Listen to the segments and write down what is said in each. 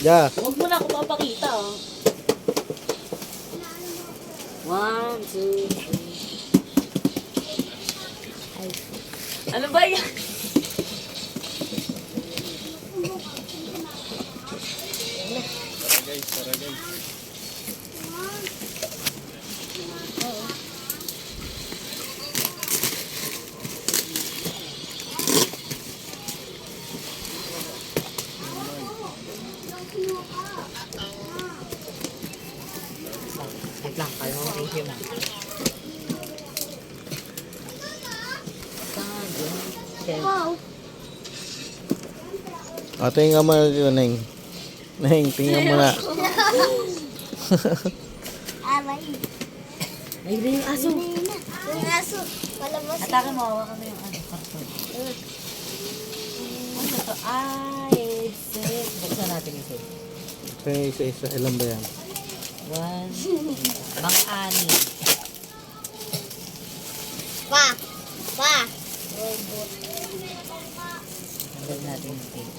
Yeah. Huwag mo na ako mapakita, oh. 1, 2, 3. Ano ba yan? Para guys. Wait lang, kayo mo thank you na. Wow. O, tingnan mo yun, Neng. Neng, tingnan mo na. Aray. Ay, rin yung aso. Yung aso. Palabas. Atake mo, hawakan mo yung ano, karton. Ano to? Ay, set. Buksan natin ito. Kaya isa-isa, ilan ba yan? 1, mga 6. Pa. Pa. Robot. Tanggal natin yung tape.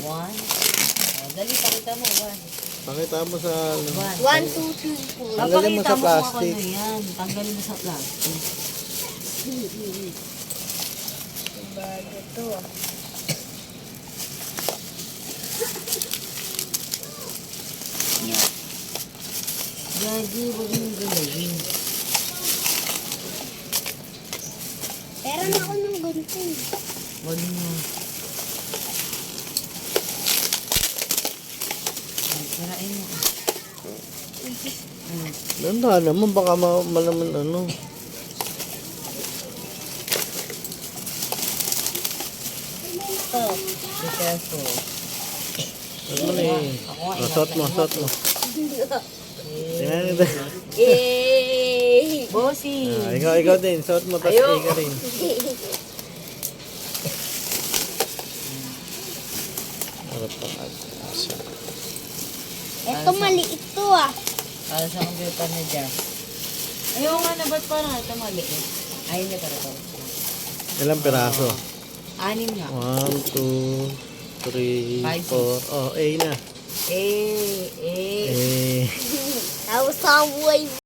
1. Oh, dali, pakita mo. 1. Pakita mo sa... 1, 2, 3, 4. Tanggalin mo sa plastic. Ano yan. Tanggalin mo sa plastic. Bago to. Gagi, huwag mong galawin. Pero na ako ng gunting. Huwag mo. Ay, sirain mo. Ganda naman, baka malaman ano. To. Be careful. Ano mo eh. Suot mo. Tingnan nito. Eh. Bossy. Ikaw din. Suot mo, tapos Ayoko. ikaw rin. Ano pa asa? Ito maliit to ah. Para sa computer na dyan. Ayaw nga na, ba't parang ito maliit? Ay, hindi para to. Ilang piraso? 6 nga. 1, 2, 3, Five, 4. Oh, A na. Eh. Eh. Tapos sa buhay